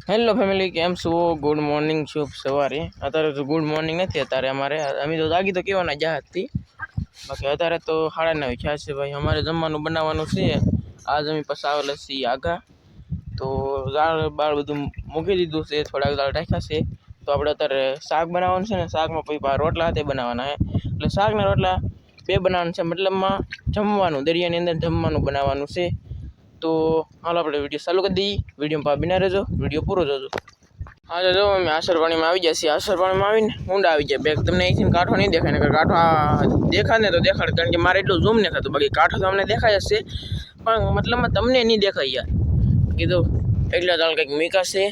Hello family, કેમ છો? Good morning, શુભ સવારે. અત્યારે તો ગુડ મોર્નિંગ નથી. અત્યારે અમે તો જાગી તો કેવાના જહાજથી, બાકી અત્યારે તો 9:30 થયા છે. ભાઈ અમારે જમવાનું બનાવવાનું છે. આજ અમે પછી આવેલા છીએ આગા, તો દાળ બાળ બધું મૂકી દીધું છે. થોડાક દાળ રાખ્યા છે. તો આપણે અત્યારે શાક બનાવવાનું છે ને, શાકમાં પછી રોટલા તે બનાવવાના છે. એટલે શાક ને રોટલા બે બનાવવાનું છે, મતલબમાં જમવાનું, દરિયાની અંદર જમવાનું બનાવવાનું છે. તો હાલો આપણે વિડીયો ચાલુ કરી દઈએ. વિડીયોમાં બિના રહેજો, વિડીયો પૂરો જોજો. હા તો જો અમે આસર પાણીમાં આવી ગયા છીએ. આસર પાણીમાં આવીને ઊંડા આવી જાય. બેગ તમને અહીંથી કાંઠો નહીં દેખાય, નકર કાંઠો દેખાય ને તો દેખાડ, કારણ કે મારે એટલું ઝૂમ નહીં થતું. બાકી કાંઠો તો અમને દેખાય જ છે, પણ મતલબમાં તમને નહીં દેખાય યાર. કીધું એટલા દાળ કંઈક મીકા છે.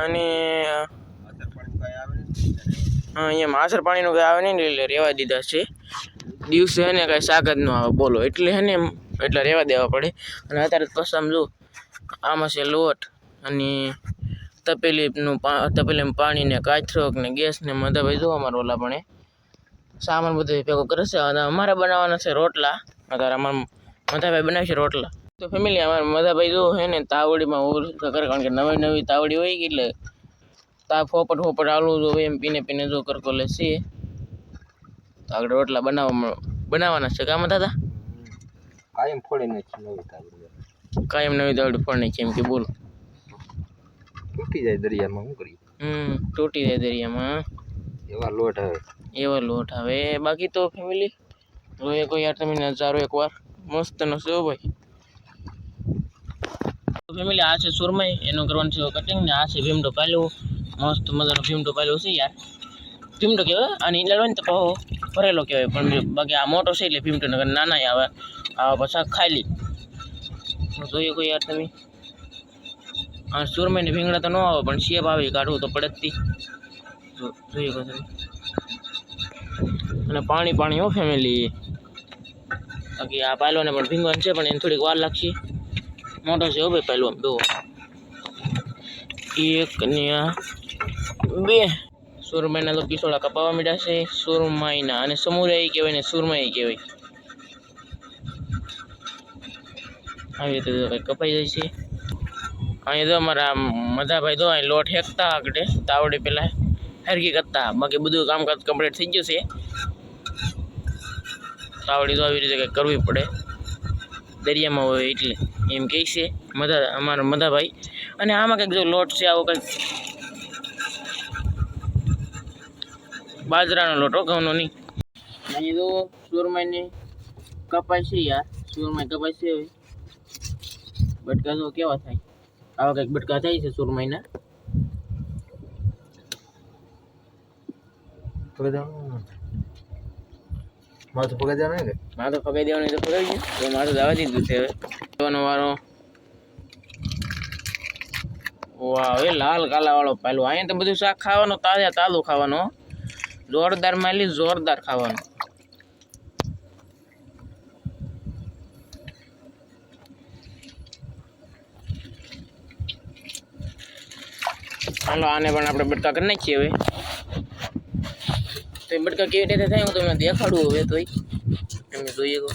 અને હા, અહીંયા આસર પાણીનું કંઈ આવે નહીં ને, એટલે રહેવા દીધા છે. દિવસે હે ને કાંઈ શાક જ ન આવે, બોલો. એટલે હે ને એટલે રહેવા દેવા પડે. અને અત્યારે પછી આમ જો, આમાં છે લોટ અને તપેલીમાં પાણી ને કાચરોક ને ગેસ ને મધાભાઈ જો અમારે ઓલા પણ સામાન બધું ભેગો કરે છે. અને અમારે બનાવવાના છે રોટલા. અત્યારે અમારા મધાભાઈ બનાવે છે રોટલા. તો ફેમિલી, અમારા મધાભાઈ જો હે ને તાવડીમાં ઓલું કરે, કારણ કે નવી નવી તાવડી હોય કે એટલે ફોપટ આલું જો એમ પીને જો કરકો લે છે. તો આગળ રોટલા બનાવવાના છે. કામ દાદા કાયમ ફોડી નાખી નવી તાવડી, કાયમ નવી તાવડી ફોડી નાખી, એમ કે બોલો. તૂટી જાય દરિયામાં, શું કરીએ? તૂટી જાય દરિયામાં, એવા લોટ આવે. બાકી તો ફેમિલી જોઈએ કોઈ યાર તમે નજારો એકવાર મસ્ત નો છે ભાઈ. ફેમિલી આ છે સુરમઈ, એનું કરવાનું છે કટિંગ. ને આ છે ભીમડો પાલ્યો, મસ્ત મજાનો ભીમડો પાલ્યો છે યાર. ભીમડો કહેવાય અને ઈંડા હોય ને તો ભરેલો કહેવાય, પણ બાકી આ મોટો છે એટલે ભીમડો, નગર નાના આવે આવા પાછા ખાલી. જોઈએ કોઈ યાર તમે. આ સુરમઈ ને ભીંગડા તો ન આવે, પણ શેપ આવે, કાઢવું તો પડે જ. જોઈએ કોઈ તમે. અને પાણી હો ફેમિલી. બાકી આ પાયલોને પણ ભીંગવાનું છે, પણ એને થોડીક વાર લાગશે. મોટો છે હો ભાઈ પાયલો. દો એક ને બે સુરમઈના તો પીસોડા કપાવા મીડ્યા છે. સુરમઈના અને સમુરાઈ કહેવાય ને સુરમઈ કહેવાય. આવી રીતે કંઈક કપાઈ જાય છે. અહીંયા તો અમારા મધાભાઈ તો અહીં લોટ હેકતા આગળ તાવડે પેલા હરકી કરતા. બાકી બધું કામકાજ કમ્પ્લીટ થઈ ગયું છે. તાવડી તો આવી રીતે કંઈક કરવી પડે, દરિયામાં હોય એટલે એમ કહે છે અમારા મધાભાઈ. અને આમાં કંઈક જો લોટ છે, આવો કંઈક બાજરાનો લોટ, ઘઉંનો નહીં. અહીં તો સુરમઈની કપાય છે યાર, સુરમઈ કપાય છે. હવે બટકા જો કેવા થાય, આવા કંઈક બટકા થાય છે સુરમઈના. માથું પગાઈ દેવાનું ને, માથું પગાઈ દેવાનું તો પગાઈ ગયું, તો માથું જવા દીધું છે. હવે જવાનો વારો. વાહ, એ લાલ કાલા વાળો પાયલો. અહીંયા તો બધું શાક ખાવાનું તાજું ખાવાનું, જોરદાર માલી, જોરદાર ખાવાનું. હાલો આને પણ આપણે બટકા કરી નાખીએ. હવે તો બટકા કેવી રીતે થાય હું તમને દેખાડું. હવે તોય એમને જોઈએ તો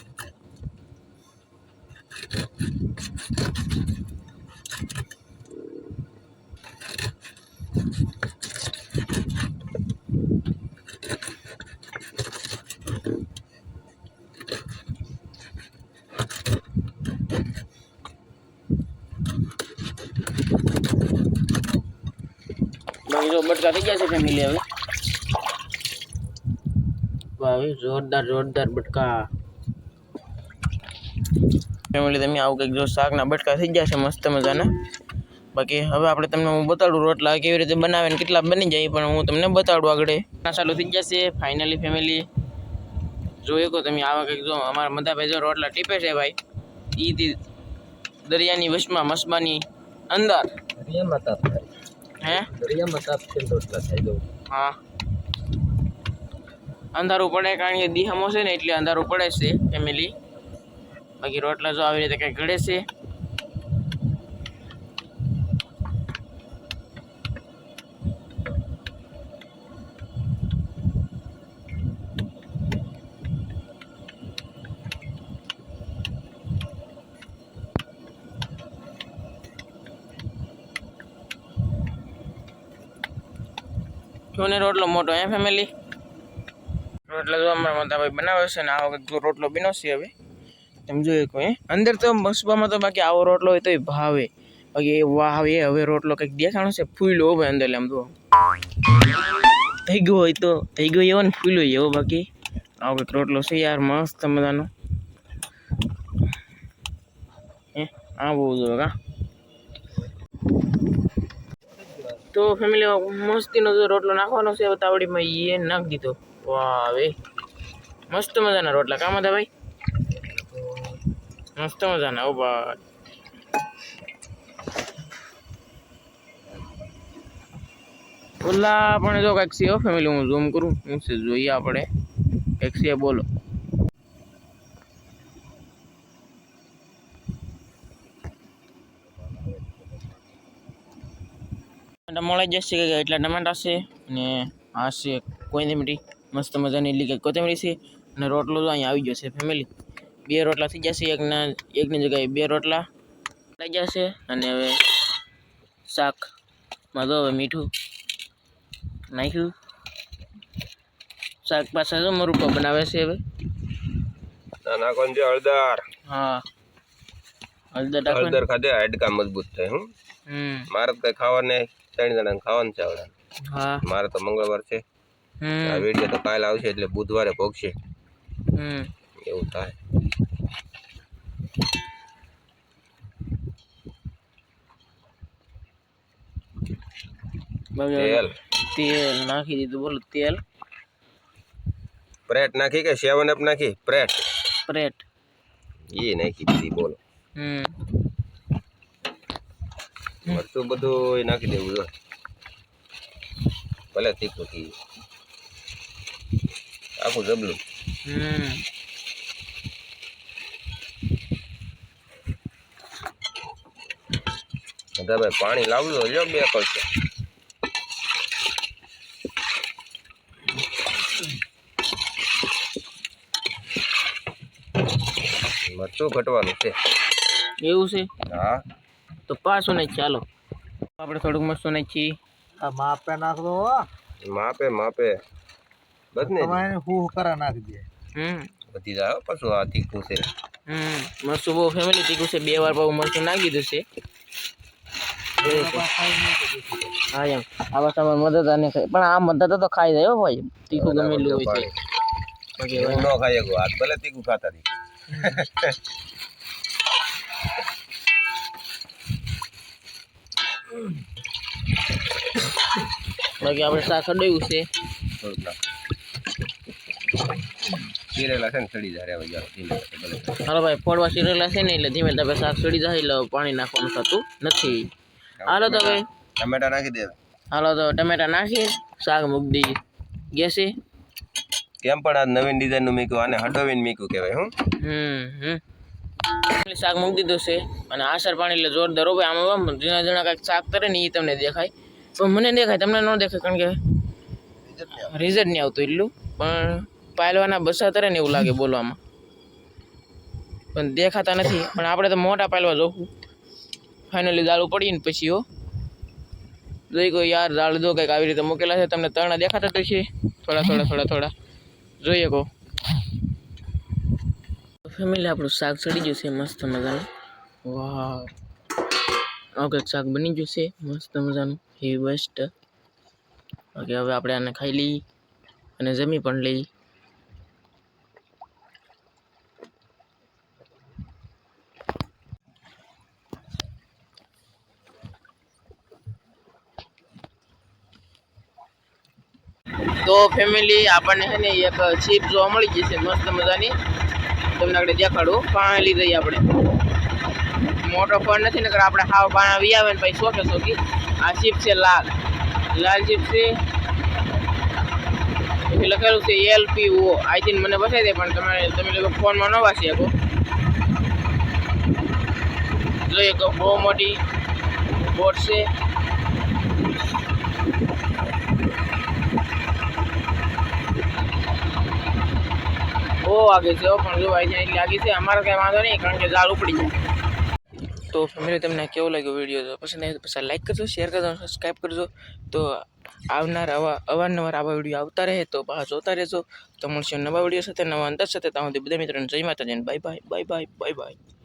બાકી જો બટકા થઈ ગયા છે ફેમિલી. હવે ભાઈ જોરદાર બટકા ફેમિલી. તમે આવું કંઈક જો શાકના બટકા થઈ ગયા છે મસ્ત મજાના. બાકી હવે આપણે તમને હું બતાડું રોટલા કેવી રીતે બનાવે ને કેટલા બની જાય, પણ હું તમને બતાડું આગળ. ચાલુ થઈ જશે ફાઇનલી ફેમિલી. જોઈએ કહો તમે આવા કંઈક જો અમારા મધાભાઈ જો રોટલા ટીપે છે ભાઈ. ઈ દરિયાની વચમાં મસબાની અંદર હા અંધારું પડે, કારણ કે દિહામો છે ને એટલે અંધારું પડે છે ફેમિલી. બાકી રોટલા જો આવી રીતે કંઈક ઘડે છે. શું ને રોટલો મોટો હે ફેમિલી? રોટલો જો અમારા મોટાભાઈ બનાવે છે ને આ વખત રોટલો બન્યો છે હવે તમે જોઈ શકો અંદર તો મસબામાં તો બાકી આવો રોટલો હોય તોય ભાવે બાકી વાહ એ હવે રોટલો કંઈક દેખાણો છે ફૂલો હોય અંદર આમ તો થઈ ગયો હોય તો થઈ ગયો એવો ને ફૂલો એવો બાકી આવો કંઈક રોટલો છે યાર મસ્ત મજાનો આ બહુ જો કા તો ફેમિલી મસ્તીનો જો રોટલો નાખવાનો છે તાવડીમાં એ નાખી દીધો વાહ વે મસ્ત મજાના રોટલા કામ હતા ભાઈ મસ્ત મજાના ઓ ભાઈ ઓલા પણ જો કંઈક છે ફેમિલી હું ઝૂમ કરું હું છે જોઈએ આપણે એક છે બોલો મળી જશે કે એટલા ટમાટા છે અને આ છે કોથમીરી મસ્ત મજાની લીલી કોથમીરી છે અને રોટલો તો અહીંયા આવી જશે ફેમિલી બે રોટલા થઈ જશે એકની જગ્યાએ બે રોટલા થઈ જશે અને હવે શાકમાં તો હવે મીઠું નાખ્યું શાક પાછા જો મરૂકો બનાવે છે હવે નાખવાનું છે હળદર. હા હળદર ખાધે હાડકા મજબૂત થાય હું મારે તો કઈ ખાવા નહીં 3 જણાને ખાવાનું છે આવડે હા મારે તો મંગળવાર છે આ વિડીયો તો કાલે આવશે એટલે બુધવારે ભોગશે એવું થાય તેલ નાખી દીધું બોલો તેલ પ્રેટ નાખી કે 7 અપ નાખી પ્રેટ એ નાખી દીધી બોલો મરચું બધું નાખી દેવું જો ભલે તીખું થઈ આખું જબલું ભાઈ પાણી લાવજો જો 2 કળશે મરચું ઘટવાનું છે એવું છે હા તો પાછું નહીં ચાલો આપણે થોડુંક મરચું નાખીએ માપે નાખો માપે બસ ને હું કરા નાખી દે બધી જાય પાછું આ તીખું છે મરચું બહુ ફેમિલી તીખું છે 2 વાર બહુ મરચું નાખી દીધું છે હા એમ આવા તમારે મદદ આને ખાય પણ આ મદદ તો ખાઈ જાય હો ભાઈ તીખું ગમેલું હોય છે હું ન ખાઈ શકું આજ ભલે તીખું ખાતા હતી બાકી આપણે શાક અડાયું છે ચીરેલા છે ને સડી જાય હવે યાર ધીમે હાલો ભાઈ ફોડવા શીરેલા છે ને એટલે ધીમે ધીમે શાક સડી જાય એટલે પાણી નાખવાનું થતું નથી હાલો તો ભાઈ ટમેટા નાખી દે હાલો તો ટમેટા નાખી શાક મૂકી દઈએ ગેસે કેમ પણ આ નવીન ડિઝાઇન નું મીકું આને હટોવીને મીકું કહેવાય હું શાક મૂકી દીધું છે અને આસર પાણી એટલે જોરદાર હો ભાઈ આમાં ઝીણા ઝીણા કાંઈક શાક કરે ને એ તમને દેખાય પણ મને દેખાય તમને ન દેખાય કારણ કે રિઝલ્ટ નહીં આવતું એટલું પણ પાયલવાના બસા તરે ને એવું લાગે બોલવામાં પણ દેખાતા નથી પણ આપણે તો મોટા પાયલવા જોવું ફાઇનલી દાળ પડી ને પછી હો જોઈ કોઈ યાર દાળ જો કંઈક આવી રીતે મૂકેલા છે તમને તરણા દેખાતા તો છે થોડા જોઈએ કહો ફેમિલી આપણું શાક ચડી ગયું છે મસ્ત મજાનું વાહ આવું કંઈક શાક બની ગયું છે મસ્ત મજાનું હેવી બેસ્ટ ઓકે હવે આપણે આને ખાઈ લઈએ અને જમી પણ લઈએ તો ફેમિલી આપણને છે ને એક ચીપ જોવા મળી જશે મસ્ત મજાની તમને આગળ દેખાડું પાણી લીધી આપણે મોટો ફોન નથી ને આપણે હાવ પાણા વી આવે ને પછી શોખી આ ચીપ છે લાલ ચીપ છે લખેલું છે LPO આઈ થિંક મને બતાવી દે પણ તમે લોકો ફોનમાં ન વાંચી શકો જોઈએ તો બહુ મોટી બોટ છે બહુ આગે છે પણ જો આઈ એટલી આગે છે અમારે કઈ વાંધો નહીં કારણ કે જાળ ઉપડી જાય તો ફેમિલી તમને કેવો લાગ્યો વિડીયો તો પસંદ આવે તો પછી લાઈક કરજો, શેર કરજો, સબસ્ક્રાઈબ કરજો. તો આવનાર અવારનવાર આવા વિડીયો આવતા રહે તો પાછા જોતા રહેજો. તો મળશે નવા વિડીયો સાથે, નવા અંદાજ સાથે. ત્યાં સુધી બધા મિત્રોને જય માતાજી, bye bye bye bye bye bye.